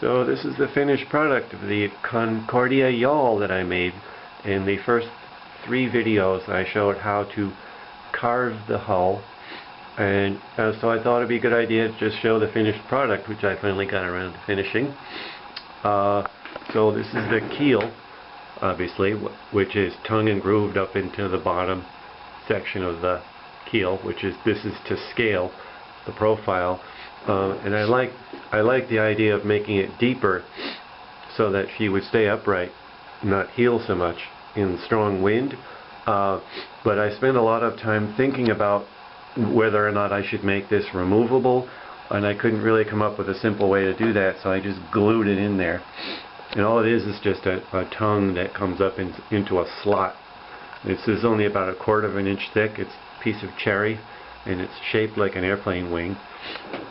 So this is the finished product of the Concordia Yawl that I made. In the first 3 videos I showed how to carve the hull, and so I thought it'd be a good idea to just show the finished product, which I finally got around to finishing. So this is the keel, obviously, which is tongue and grooved up into the bottom section of the keel, this is to scale the profile. And I like the idea of making it deeper so that she would stay upright, not heel so much in strong wind. But I spent a lot of time thinking about whether or not I should make this removable, and I couldn't really come up with a simple way to do that, so I just glued it in there. And all it is just a tongue that comes up into a slot. This is only about 1/4 of an inch thick. It's a piece of cherry, and it's shaped like an airplane wing.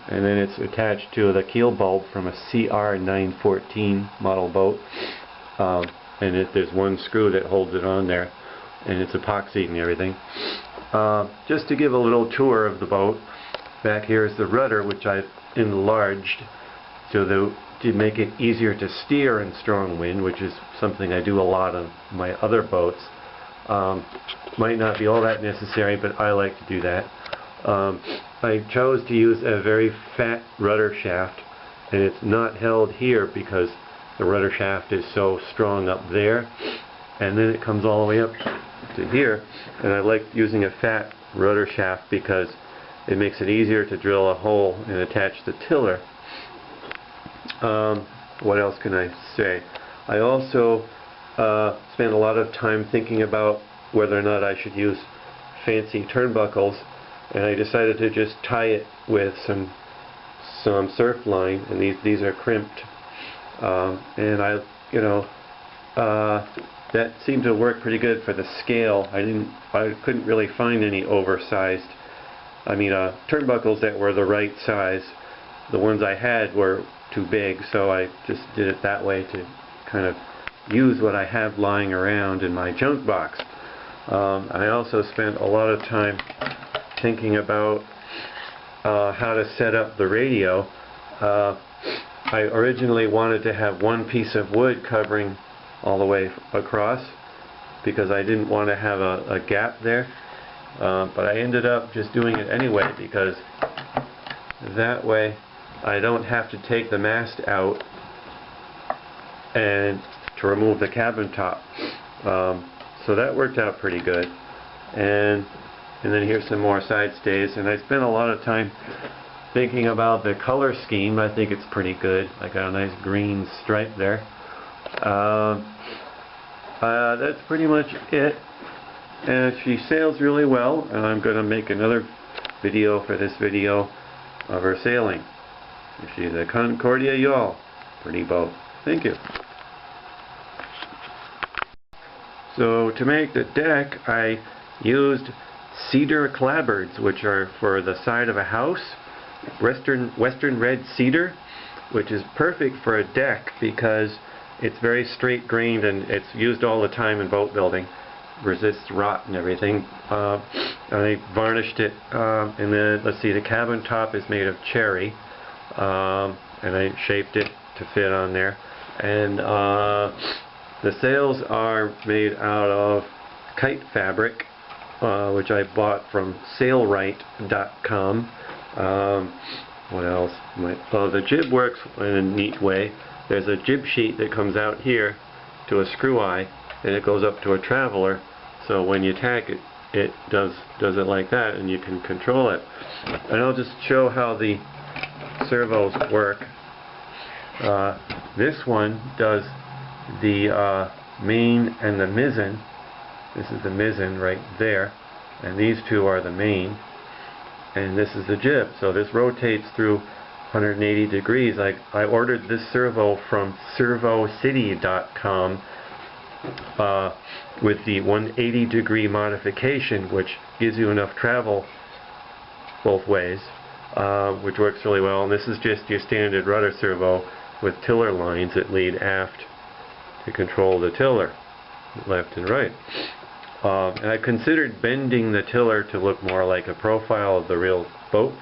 And then it's attached to the keel bulb from a CR 914 model boat. And there's one screw that holds it on there, and it's epoxied and everything. Just to give a little tour of the boat, back here is the rudder, which I've enlarged to make it easier to steer in strong wind, which is something I do a lot on my other boats. Might not be all that necessary, but I like to do that. I chose to use a very fat rudder shaft, and it's not held here because the rudder shaft is so strong up there, and then it comes all the way up to here. And I like using a fat rudder shaft because it makes it easier to drill a hole and attach the tiller. What else can I say? I also spent a lot of time thinking about whether or not I should use fancy turnbuckles, and I decided to just tie it with some surf line, and these are crimped, and that seemed to work pretty good for the scale. I couldn't really find any oversized, turnbuckles that were the right size. The ones I had were too big, so I just did it that way to kind of use what I have lying around in my junk box. I also spent a lot of time thinking about how to set up the radio. I originally wanted to have one piece of wood covering all the way across because I didn't want to have a gap there, but I ended up just doing it anyway because that way I don't have to take the mast out and to remove the cabin top. So that worked out pretty good. And then here's some more side stays, and I spent a lot of time thinking about the color scheme. I think it's pretty good. I got a nice green stripe there. That's pretty much it. And she sails really well, and I'm going to make another video for this video of her sailing. She's a Concordia Yawl. Pretty boat. Thank you. So to make the deck, I used cedar clapboards, which are for the side of a house. Western red cedar, which is perfect for a deck because it's very straight grained and it's used all the time in boat building. Resists rot and everything. I varnished it, and then let's see, the cabin top is made of cherry, and I shaped it to fit on there. And the sails are made out of kite fabric, which I bought from sailrite.com. What else? The jib works in a neat way. There's a jib sheet that comes out here to a screw eye, and it goes up to a traveler. So when you tack it, it does it like that, and you can control it. And I'll just show how the servos work. This one does the main and the mizzen. This is the mizzen right there, and these two are the main, and this is the jib. So this rotates through 180 degrees. I ordered this servo from servocity.com with the 180 degree modification, which gives you enough travel both ways, which works really well. And this is just your standard rudder servo with tiller lines that lead aft to control the tiller, left and right. And I considered bending the tiller to look more like a profile of the real boat,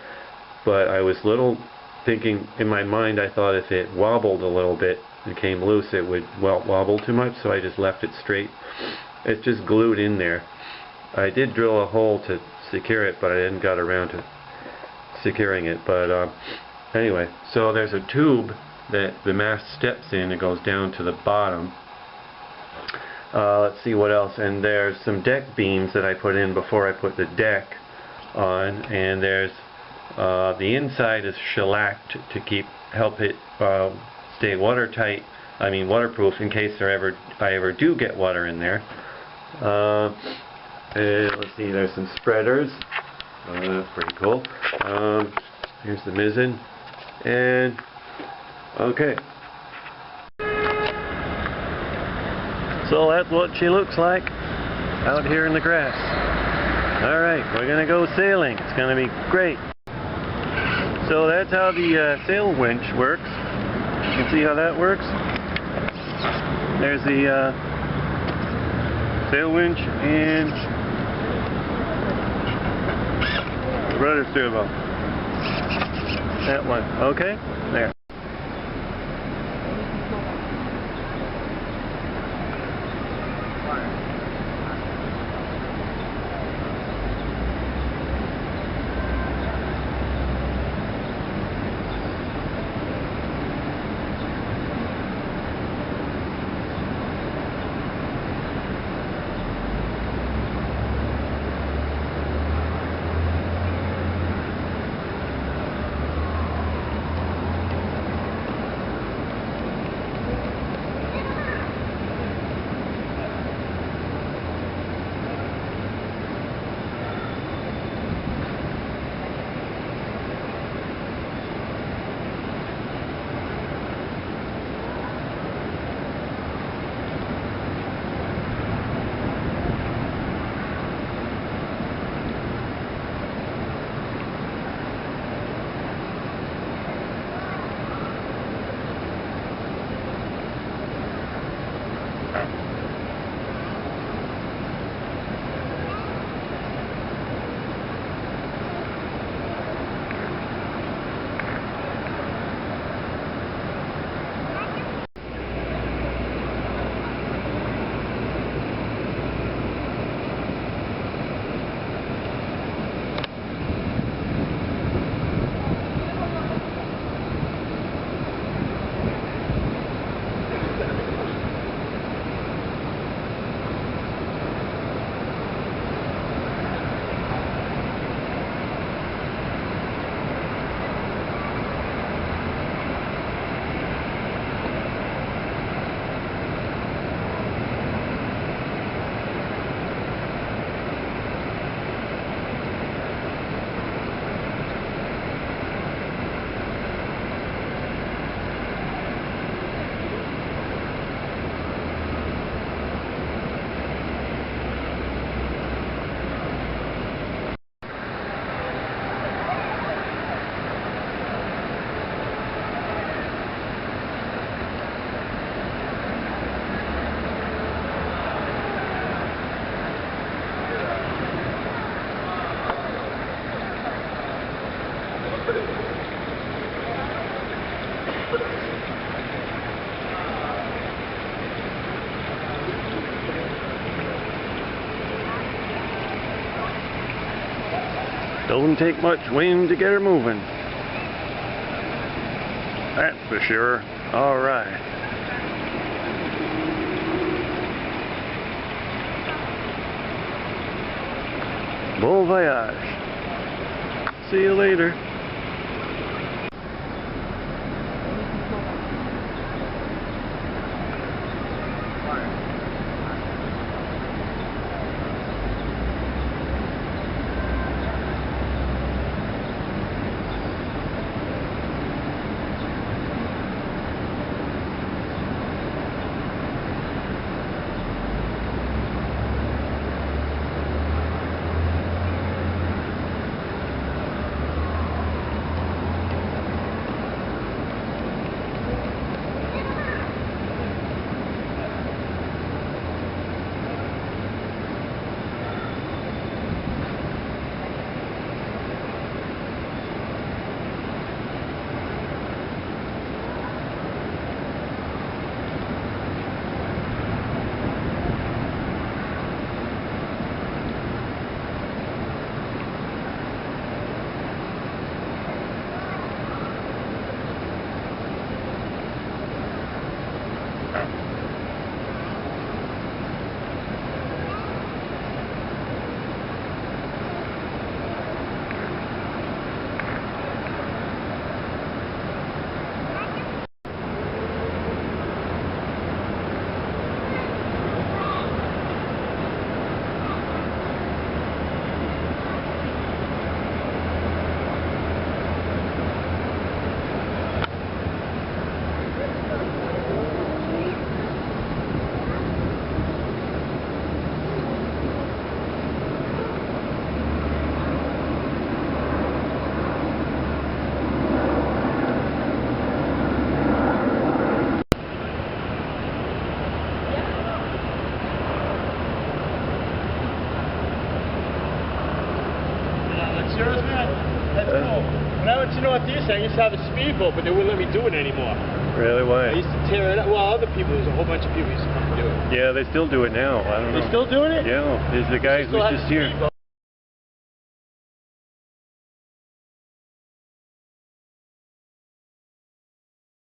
but I was a little thinking in my mind, I thought if it wobbled a little bit and came loose, it would wobble too much, so I just left it straight. It's just glued in there. I did drill a hole to secure it, but I didn't got around to securing it. But anyway, so there's a tube that the mast steps in. It goes down to the bottom. Let's see what else. And there's some deck beams that I put in before I put the deck on. And there's the inside is shellacked to help it stay watertight. I mean waterproof in case I ever do get water in there. And let's see, there's some spreaders. That's pretty cool. Here's the mizzen. And okay. So that's what she looks like out here in the grass. Alright, we're gonna go sailing. It's gonna be great. So that's how the sail winch works. You can see how that works. There's the sail winch and the rudder steerable. That one. Okay? There. Don't take much wind to get her moving. That's for sure. Alright. Bon voyage. See you later. When I went to Northeast, I used to have a speedboat, but they wouldn't let me do it anymore. Really? Why? I used to tear it up. Well, other people, there's a whole bunch of people used to come to do it. Yeah, they still do it now. I don't know. They still doing it? Yeah, there's a guy who's just here.